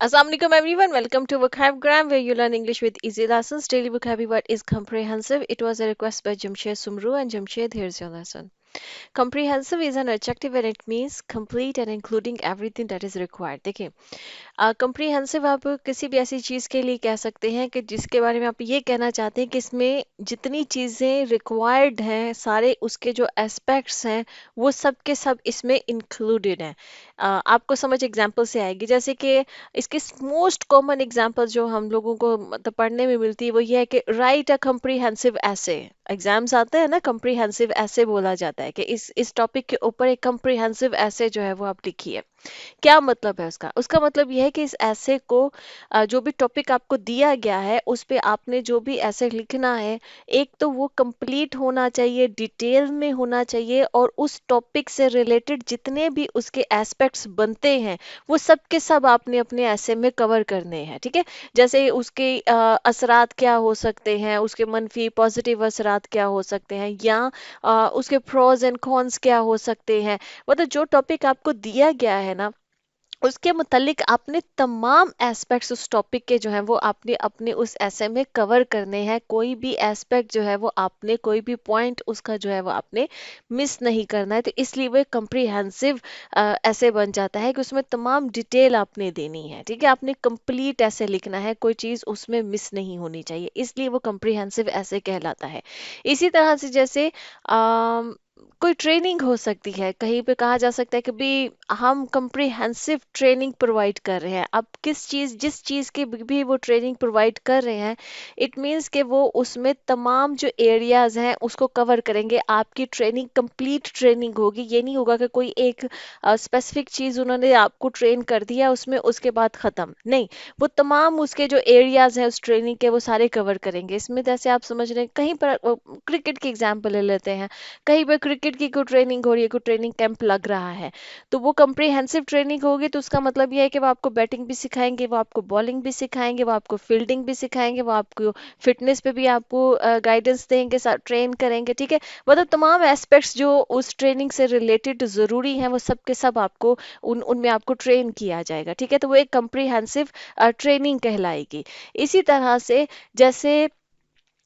Assalamualaikum everyone, welcome to Vocabgram where you learn English with easy lessons. Daily vocabulary word is comprehensive. It was a request by Jamshed Sumru and Jamshed, here's your lesson. Comprehensive is an adjective and it means complete and including everything that is required. देखिए comprehensive आप किसी भी ऐसी चीज़ के लिए कह सकते हैं कि जिसके बारे में आप ये कहना चाहते हैं कि इसमें जितनी चीज़ें रिक्वायर्ड हैं सारे उसके जो एस्पेक्ट्स हैं वो सब के सब इसमें इंक्लूडेड हैं। आपको समझ एग्जांपल से आएगी जैसे कि इसकी मोस्ट कॉमन एग्जांपल जो हम लोगों को मतलब पढ़ने में मिलती है वो ये है कि राइट अ कम्प्रीहेंसिव ऐसे। एग्जाम्स आते हैं ना, कम्प्रीहेंसिव ऐसे बोला जाता है कि इस टॉपिक के ऊपर एक कम्प्रीहेंसिव ऐसे जो है वो आप लिखिए। क्या मतलब है उसका? उसका मतलब यह है कि इस ऐसे को जो भी टॉपिक आपको दिया गया है उस पे आपने जो भी ऐसे लिखना है, एक तो वो कंप्लीट होना चाहिए, डिटेल में होना चाहिए और उस टॉपिक से रिलेटेड जितने भी उसके एस्पेक्ट्स बनते हैं वो सब के सब आपने अपने ऐसे में कवर करने हैं। ठीक है, जैसे उसके असरात क्या हो सकते हैं, उसके मनफी पॉजिटिव असरात क्या हो सकते हैं, या उसके प्रोज एंड कॉन्स क्या हो सकते हैं। मतलब जो टॉपिक आपको दिया गया है ना उसके मुतालिक आपने तमाम एस्पेक्ट्स उस टॉपिक के जो है वो आपने अपने उस ऐसे में कवर करने हैं। कोई भी एस्पेक्ट जो है वो आपने, कोई भी पॉइंट उसका जो है वो आपने मिस नहीं करना है। तो इसलिए वो कम्प्रीहेंसिव ऐसे बन जाता है कि उसमें तमाम डिटेल आपने देनी है। ठीक है, आपने कंप्लीट ऐसे लिखना है, कोई चीज़ उसमें मिस नहीं होनी चाहिए, इसलिए वो कम्प्रीहेंसिव ऐसे कहलाता है। इसी तरह से जैसे कोई ट्रेनिंग हो सकती है, कहीं पे कहा जा सकता है कि भी हम कंप्रिहेंसिव ट्रेनिंग प्रोवाइड कर रहे हैं। अब किस चीज़ जिस चीज़ की भी वो ट्रेनिंग प्रोवाइड कर रहे हैं, इट मीन्स कि वो उसमें तमाम जो एरियाज हैं उसको कवर करेंगे। आपकी ट्रेनिंग कंप्लीट ट्रेनिंग होगी, ये नहीं होगा कि कोई एक स्पेसिफिक चीज़ उन्होंने आपको ट्रेन कर दिया उसमें उसके बाद ख़त्म नहीं। वो तमाम उसके जो एरियाज हैं उस ट्रेनिंग के वो सारे कवर करेंगे। इसमें जैसे आप समझ रहे हैं, कहीं पर क्रिकेट की एग्जाम्पल ले लेते हैं, कहीं पे क्रिकेट की कोई ट्रेनिंग हो रही है, कोई ट्रेनिंग कैंप लग रहा है, तो वो कंप्रिहेंसिव ट्रेनिंग होगी। तो उसका मतलब ये है कि वो आपको बैटिंग भी सिखाएंगे, वो आपको बॉलिंग भी सिखाएंगे, वो आपको फील्डिंग भी सिखाएंगे, वो आपको फिटनेस पे भी आपको गाइडेंस देंगे, ट्रेन करेंगे। ठीक है, मतलब तमाम एस्पेक्ट्स जो उस ट्रेनिंग से रिलेटेड ज़रूरी हैं वो सब के सब आपको उनमें आपको ट्रेन किया जाएगा। ठीक है, तो वो एक कंप्रिहेंसिव ट्रेनिंग कहलाएगी। इसी तरह से जैसे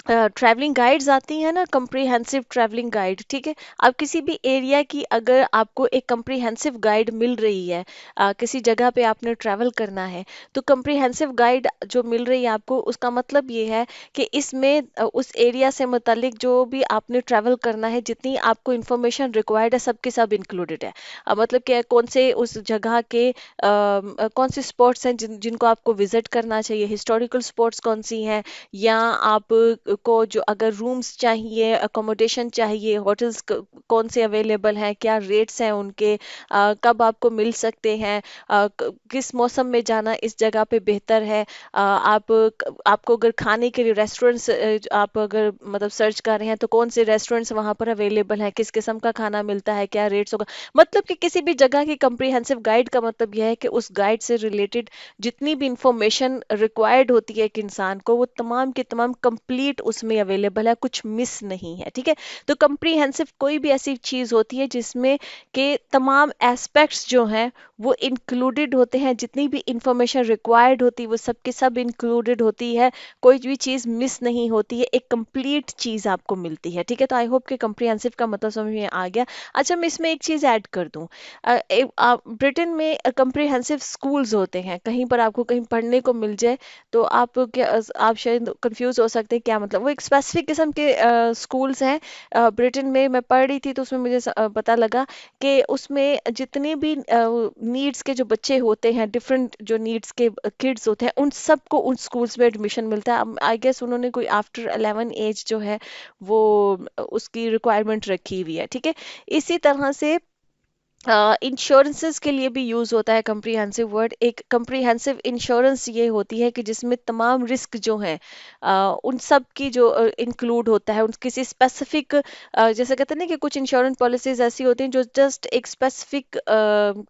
ट्रैवलिंग गाइड्स आती हैं ना, कम्प्रीहेंसिव ट्रैवलिंग गाइड। ठीक है, अब किसी भी एरिया की अगर आपको एक कम्प्रीहेंसिव गाइड मिल रही है, किसी जगह पे आपने ट्रैवल करना है, तो कम्प्रीहेंसिव गाइड जो मिल रही है आपको, उसका मतलब ये है कि इसमें उस एरिया से मुतालिक जो भी आपने ट्रैवल करना है, जितनी आपको इंफॉर्मेशन रिक्वायर्ड है सब के सब इंक्लूडेड है। मतलब कि कौन से उस जगह के कौन से स्पॉट्स हैं जिनको आपको विजिट करना चाहिए, हिस्टोरिकल स्पॉट्स कौन सी हैं, या आप को जो अगर रूम्स चाहिए, अकोमोडेशन चाहिए, होटल्स कौन से अवेलेबल हैं, क्या रेट्स हैं उनके, कब आपको मिल सकते हैं, किस मौसम में जाना इस जगह पे बेहतर है। आपको अगर खाने के लिए रेस्टोरेंट्स आप अगर मतलब सर्च कर रहे हैं तो कौन से रेस्टोरेंट्स वहाँ पर अवेलेबल हैं, किस किस्म का खाना मिलता है, क्या रेट्स होगा। मतलब कि किसी भी जगह की कंप्रीहेंसिव गाइड का मतलब यह है कि उस गाइड से रिलेटेड जितनी भी इंफॉर्मेशन रिक्वायर्ड होती है एक इंसान को वो तमाम की तमाम कंप्लीट उसमें अवेलेबल है, कुछ मिस नहीं है। ठीक है, तो कंप्रीहेंसिव कोई भी ऐसी चीज होती है जिसमें के तमाम एस्पेक्ट्स जो हैं वो इंक्लूडेड होते हैं, जितनी भी इंफॉर्मेशन रिक्वायर्ड होती है वो सब की सब इंक्लूडेड होती है, कोई भी चीज मिस नहीं होती है, एक कंप्लीट चीज आपको मिलती है। ठीक है, तो आई होप कि कंप्रीहेंसिव का मतलब समझ में आ गया। अच्छा, मैं इसमें एक चीज ऐड कर दूं। ब्रिटेन में कंप्रिहेंसिव स्कूल्स होते हैं, कहीं पर आपको कहीं पढ़ने को मिल जाए तो आप शायद कंफ्यूज हो सकते हैं क्या मतलब। वो एक स्पेसिफिक किस्म के स्कूल्स हैं। ब्रिटेन में मैं पढ़ रही थी तो उसमें मुझे पता लगा कि उसमें जितने भी नीड्स के जो बच्चे होते हैं, डिफरेंट जो नीड्स के किड्स होते हैं, उन सबको उन स्कूल्स में एडमिशन मिलता है। आई गेस उन्होंने कोई आफ्टर 11 एज जो है वो उसकी रिक्वायरमेंट रखी हुई है। ठीक है, इसी तरह से इंश्योरेंसेस के लिए भी यूज होता है कंप्रीहेंसिव वर्ड। एक कंप्रीहेंसिव इंश्योरेंस ये होती है कि जिसमें तमाम रिस्क जो हैं उन सब की जो इंक्लूड होता है, उन किसी स्पेसिफिक जैसे कहते हैं ना कि कुछ इंश्योरेंस पॉलिसीज ऐसी होती हैं जो जस्ट एक स्पेसिफिक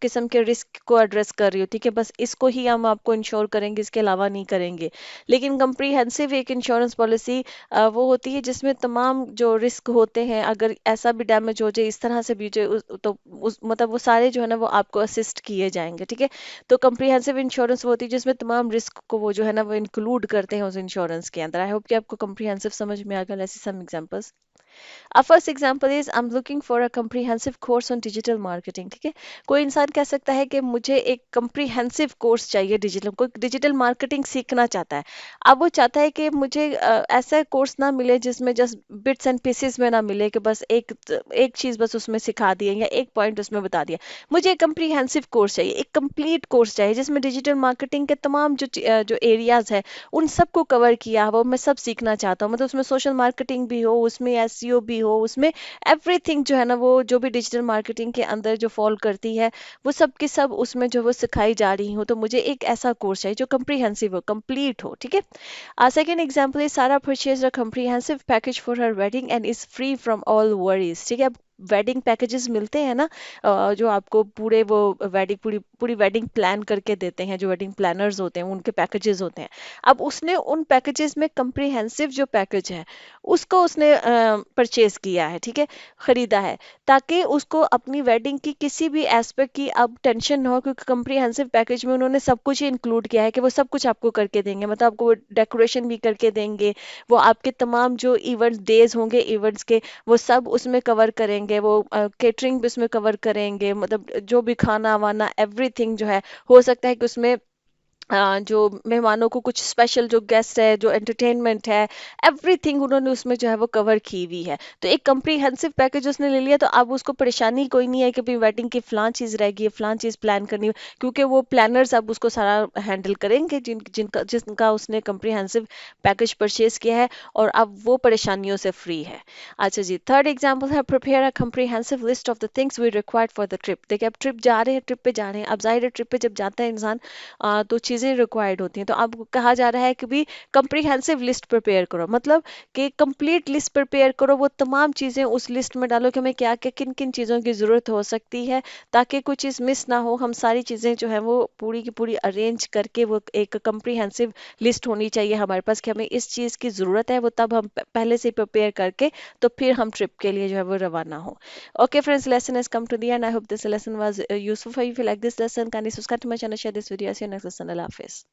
किस्म के रिस्क को एड्रेस कर रही होती है कि बस इसको ही हम आपको इंश्योर करेंगे, इसके अलावा नहीं करेंगे। लेकिन कंप्रीहेंसिव एक इंश्योरेंस पॉलिसी वो होती है जिसमें तमाम जो रिस्क होते हैं, अगर ऐसा भी डैमेज हो जाए, इस तरह से भी हो जाए तो उस मतलब मतलब वो सारे जो है ना वो आपको असिस्ट किए जाएंगे, ठीक है। तो कम्प्रीहेंसिव इंश्योरेंस वो होती है जिसमें तमाम रिस्क को वो जो है ना वो इंक्लूड करते हैं उस इंश्योरेंस के अंदर। आई होप कि आपको कम्प्रीहेंसिव समझ में आ गया। ऐसे some examples. Our first example is I'm looking for a comprehensive course on digital marketing, ठीक है। कोई इंसान कह सकता है कि मुझे एक comprehensive कोर्स चाहिए डिजिटल, कोई डिजिटल मार्केटिंग सीखना चाहता है। अब वो चाहता है कि मुझे ऐसा कोर्स ना मिले जिसमें जस्ट बिट्स एंड पीसेस में ना मिले कि बस एक एक चीज बस उसमें सिखा दिए या एक पॉइंट उसमें बता दिया। मुझे एक comprehensive कोर्स चाहिए, एक कंप्लीट कोर्स चाहिए जिसमें डिजिटल मार्केटिंग के तमाम जो एरियाज है उन सबको कवर किया हो, मैं सब सीखना चाहता हूँ। मतलब उसमें सोशल मार्केटिंग भी हो, उसमें एसईओ भी हो, उसमें एवरीथिंग जो है ना वो जो भी डिजिटल मार्केटिंग के अंदर जो फॉल करती है वो सब की सब उसमें जो वो सिखाई जा रही हो। तो मुझे एक ऐसा कोर्स चाहिए जो comprehensive हो, कंप्लीट हो, ठीक है। Second example is Sarah purchased a comprehensive package for her wedding and is free from all worries, ठीक है। अब वेडिंग पैकेजेस मिलते हैं ना, जो आपको पूरे वो वेडिंग पूरी पूरी वेडिंग प्लान करके देते हैं, जो वेडिंग प्लानर्स होते हैं उनके पैकेजेस होते हैं। अब उसने उन पैकेजेस में कंप्रीहेंसिव जो पैकेज है उसको उसने परचेज किया है, ठीक है, खरीदा है, ताकि उसको अपनी वेडिंग की किसी भी एस्पेक्ट की अब टेंशन ना हो, क्योंकि कंप्रीहेंसिव पैकेज में उन्होंने सब कुछ ही इंक्लूड किया है कि वो सब कुछ आपको करके देंगे। मतलब आपको वो डेकोरेशन भी करके देंगे, वो आपके तमाम जो इवेंट डेज होंगे इवेंट्स के वो सब उसमें कवर करेंगे, वो केटरिंग भी उसमें कवर करेंगे, मतलब जो भी खाना वाना एवरीथिंग जो है। हो सकता है कि उसमें जो मेहमानों को कुछ स्पेशल जो गेस्ट है, जो एंटरटेनमेंट है, एवरीथिंग उन्होंने उसमें जो है वो कवर की हुई है। तो एक कंप्रीहेंसिव पैकेज उसने ले लिया, तो अब उसको परेशानी कोई नहीं है कि भाई वेडिंग की फलां चीज़ रह गई है, फलां चीज़ प्लान करनी है, क्योंकि वो प्लानर्स अब उसको सारा हैंडल करेंगे जिनका जिनका उसने कंप्रीहेंसिव पैकेज परचेज किया है, और अब वो परेशानियों से फ्री है। अच्छा जी, थर्ड एग्जाम्पल है prepare a comprehensive list of the things we required for the trip. देखिए अब ट्रिप जा रहे हैं, ट्रिप पे जा रहे हैं, अब जाहिर है ट्रिप पे जब जाता है इंसान तो चीज़ें रिक्वायर्ड होती हैं। तो अब कहा जा रहा है कि भी कंप्रीहेंसिव लिस्ट प्रिपेयर करो, मतलब कि कंप्लीट लिस्ट प्रिपेयर करो, वो तमाम चीज़ें उस लिस्ट में डालो कि हमें क्या क्या किन किन चीज़ों की ज़रूरत हो सकती है, ताकि कोई चीज़ मिस ना हो। हम सारी चीज़ें जो है वो पूरी की पूरी अरेंज करके वो एक कंप्रीहेंसिव लिस्ट होनी चाहिए हमारे पास कि हमें इस चीज़ की ज़रूरत है, वो तब हम पहले से प्रिपेयर करके तो फिर हम ट्रिप के लिए जो है वो रवाना हो। Okay, friends, lesson has come to the end. I hope this lesson was useful for you. If you like this lesson, kindly subscribe to my channel, share this video. See you next lesson. Allah Hafiz.